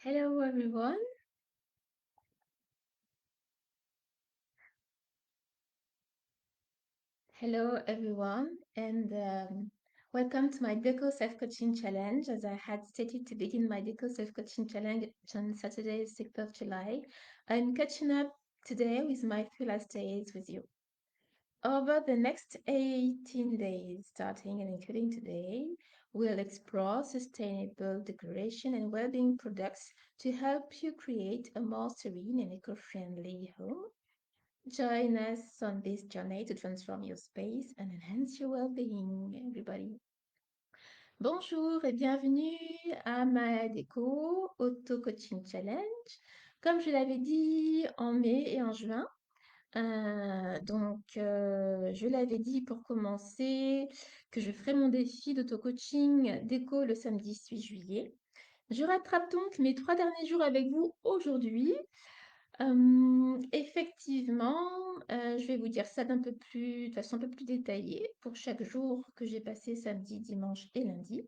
Hello everyone. Hello everyone, and welcome to my Deco Self-Coaching Challenge. As I had stated to begin my Deco Self-Coaching Challenge on Saturday, 6th of July, I'm catching up today with my 3 last days with you. Over the next 18 days, starting and including today, we'll explore sustainable decoration and well-being products to help you create a more serene and eco-friendly home. Join us on this journey to transform your space and enhance your well-being, everybody. Bonjour et bienvenue à ma déco Auto Coaching Challenge. Comme je l'avais dit en mai et en juin, je l'avais dit pour commencer que je ferai mon défi d'auto-coaching déco le samedi 8 juillet. Je rattrape donc mes 3 derniers jours avec vous aujourd'hui. Effectivement, je vais vous dire ça de façon un peu plus détaillée pour chaque jour que j'ai passé samedi, dimanche et lundi.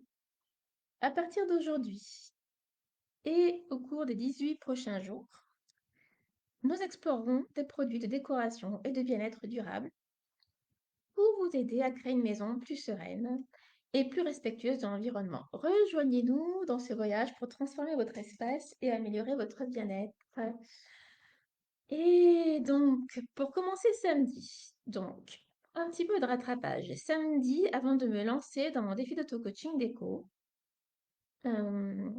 À partir d'aujourd'hui et au cours des 18 prochains jours, nous explorerons des produits de décoration et de bien-être durable pour vous aider à créer une maison plus sereine et plus respectueuse de l'environnement. Rejoignez-nous dans ce voyage pour transformer votre espace et améliorer votre bien-être. Et donc, pour commencer samedi, un petit peu de rattrapage. Samedi, avant de me lancer dans mon défi d'auto-coaching déco, euh,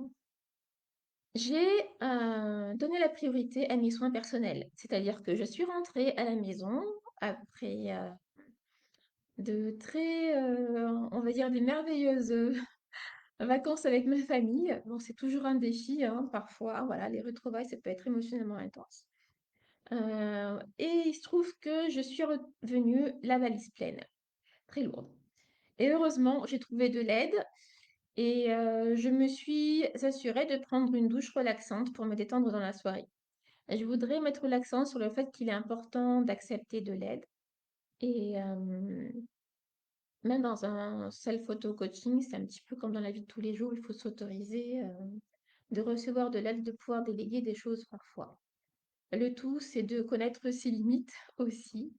j'ai donné la priorité à mes soins personnels. C'est-à-dire que je suis rentrée à la maison après de très, on va dire, des merveilleuses vacances avec ma famille. Bon, c'est toujours un défi, hein, parfois. Voilà, les retrouvailles, ça peut être émotionnellement intense. Et il se trouve que je suis revenue la valise pleine, très lourde. Et heureusement, j'ai trouvé de l'aide et je me suis assurée de prendre une douche relaxante pour me détendre dans la soirée. Je voudrais mettre l'accent sur le fait qu'il est important d'accepter de l'aide. Et même dans un self-auto coaching, c'est un petit peu comme dans la vie de tous les jours, il faut s'autoriser de recevoir de l'aide, de pouvoir déléguer des choses parfois. Le tout, c'est de connaître ses limites aussi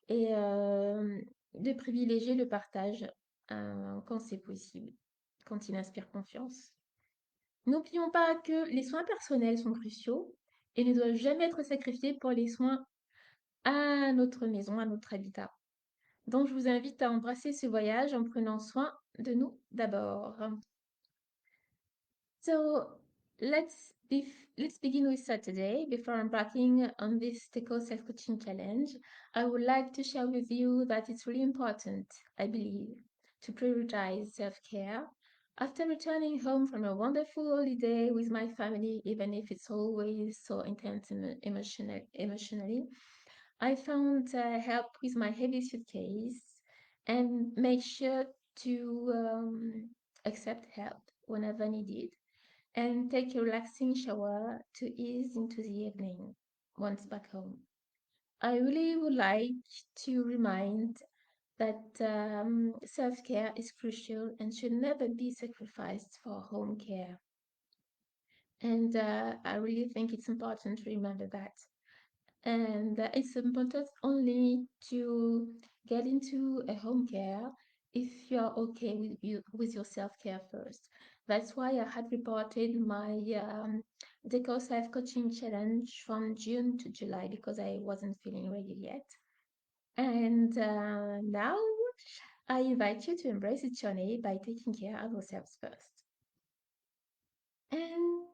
et de privilégier le partage quand c'est possible, quand il inspire confiance. N'oublions pas que les soins personnels sont cruciaux et ne doivent jamais être sacrifiés pour les soins à notre maison, à notre habitat. Donc, je vous invite à embrasser ce voyage en prenant soin de nous d'abord. So let's begin with Saturday. Before embarking on this Deco Self-Coaching Challenge, I would like to share with you that it's really important, I believe, to prioritize self-care. After returning home from a wonderful holiday with my family, even if it's always so intense and emotionally, I found help with my heavy suitcase and make sure to accept help whenever needed and take a relaxing shower to ease into the evening once back home. I really would like to remind that self care is crucial and should never be sacrificed for home care. And I really think it's important to remember that. And it's important only to get into a home care if you're okay with your self-care first. That's why I had reported my Deco Self-Coaching Challenge from June to July because I wasn't feeling ready yet. And now I invite you to embrace this journey by taking care of yourselves first. And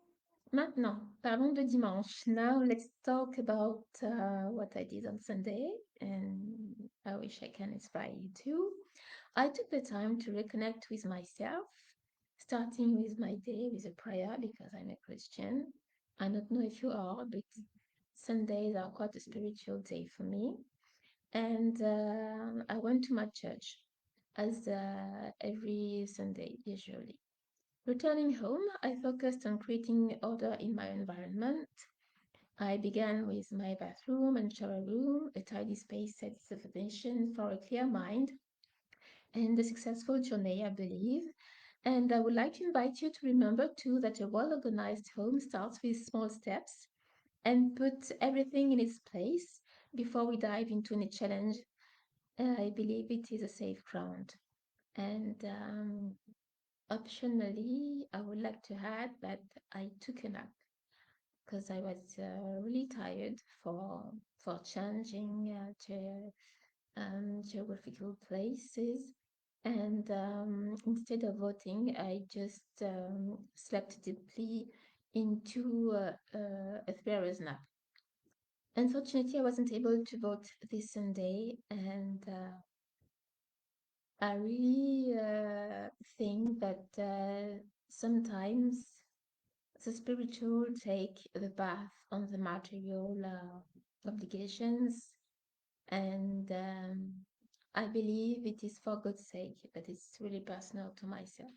maintenant, parlons de dimanche. Now let's talk about what I did on Sunday, and I wish I can inspire you too. I took the time to reconnect with myself, starting with my day with a prayer because I'm a Christian. I don't know if you are, but Sundays are quite a spiritual day for me. And I went to my church as every Sunday, usually. Returning home, I focused on creating order in my environment. I began with my bathroom and shower room. A tidy space sets the foundation for a clear mind and a successful journey, I believe. And I would like to invite you to remember too that a well-organized home starts with small steps and put everything in its place before we dive into any challenge. I believe it is a safe ground. And optionally, I would like to add that I took a nap because I was really tired for changing to geographical places. And instead of voting, I just slept deeply into a 3 hours nap. Unfortunately, I wasn't able to vote this Sunday, and I really think that sometimes the spiritual take the path on the material obligations, and I believe it is for God's sake, but it's really personal to myself.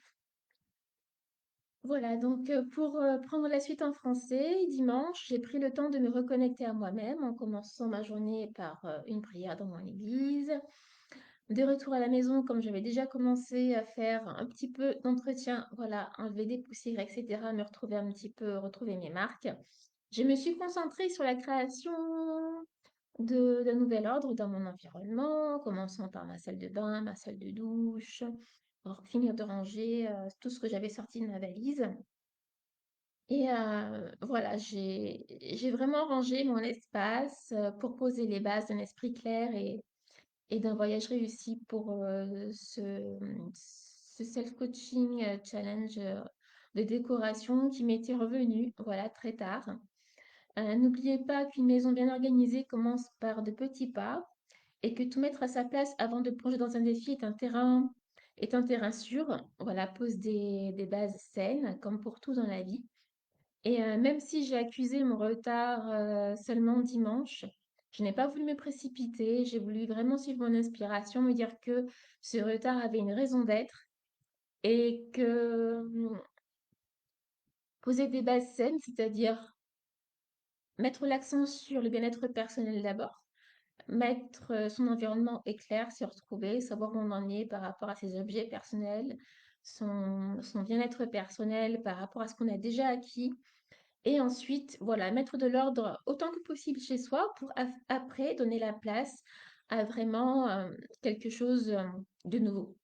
Voilà, donc pour prendre la suite en français, dimanche, j'ai pris le temps de me reconnecter à moi-même en commençant ma journée par une prière dans mon église. De retour à la maison, comme j'avais déjà commencé à faire un petit peu d'entretien, voilà, enlever des poussières, etc., me retrouver un petit peu, retrouver mes marques. Je me suis concentrée sur la création d'un nouvel ordre dans mon environnement, commençant par ma salle de bain, ma salle de douche, pour finir de ranger tout ce que j'avais sorti de ma valise. Et voilà, j'ai vraiment rangé mon espace pour poser les bases d'un esprit clair et d'un voyage réussi pour ce self-coaching challenge de décoration qui m'était revenu, voilà, très tard. N'oubliez pas qu'une maison bien organisée commence par de petits pas et que tout mettre à sa place avant de plonger dans un défi est un terrain sûr. Voilà, pose des bases saines, comme pour tout dans la vie. Et même si j'ai accusé mon retard seulement dimanche, je n'ai pas voulu me précipiter. J'ai voulu vraiment suivre mon inspiration, me dire que ce retard avait une raison d'être et que poser des bases saines, c'est-à-dire mettre l'accent sur le bien-être personnel d'abord, mettre son environnement est clair, se retrouver, savoir où on en est par rapport à ses objets personnels, son bien-être personnel par rapport à ce qu'on a déjà acquis. Et ensuite, voilà, mettre de l'ordre autant que possible chez soi pour après donner la place à vraiment quelque chose de nouveau.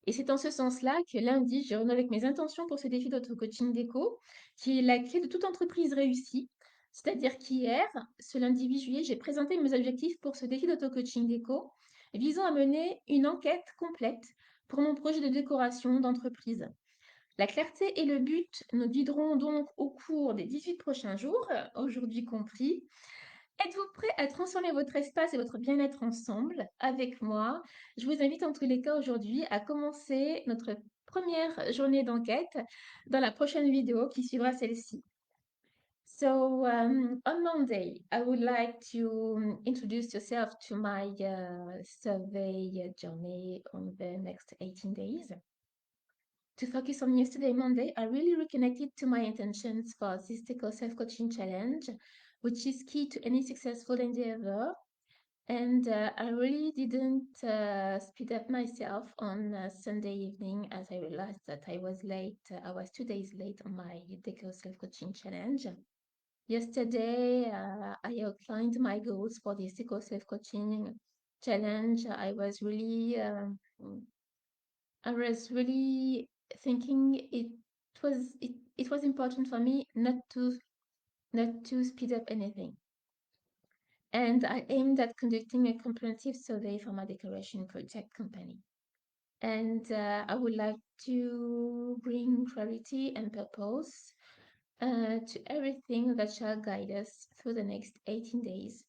Et c'est en ce sens-là que lundi, je renoue avec mes intentions pour ce défi d'auto-coaching déco, qui est la clé de toute entreprise réussie. C'est-à-dire qu'hier, ce lundi 8 juillet, j'ai présenté mes objectifs pour ce défi d'auto-coaching déco, visant à mener une enquête complète pour mon projet de décoration d'entreprise. La clarté et le but nous guideront donc au cours des 18 prochains jours, aujourd'hui compris. Êtes-vous prêt à transformer votre espace et votre bien-être ensemble avec moi? Je vous invite en tous les cas aujourd'hui à commencer notre première journée d'enquête dans la prochaine vidéo qui suivra celle-ci. So on Monday, I would like to introduce yourself to my survey journey on the next 18 days. To focus on yesterday, Monday, I really reconnected to my intentions for this Deco Self-Coaching Challenge, which is key to any successful endeavor. And I really didn't speed up myself on Sunday evening as I realized that I was late. I was 2 days late on my Deco Self-Coaching Challenge. Yesterday, I outlined my goals for this Deco Self-Coaching Challenge. I was really thinking it was important for me not to speed up anything. And I aimed at conducting a comprehensive survey for my decoration project company. And I would like to bring clarity and purpose to everything that shall guide us through the next 18 days.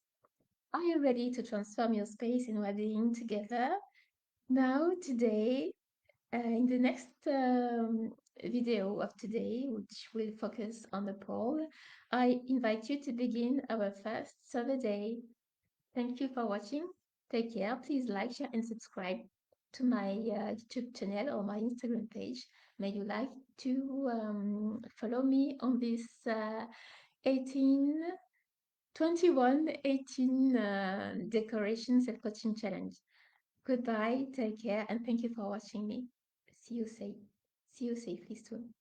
Are you ready to transform your space in well-being together? Now, today, in the next video of today, which will focus on the poll, I invite you to begin our first survey day. Thank you for watching. Take care. Please like, share, and subscribe to my YouTube channel or my Instagram page. May you like to follow me on this 18, 21, 18 decoration self-coaching challenge. Goodbye, take care, and thank you for watching me. See you soon. See you safely soon.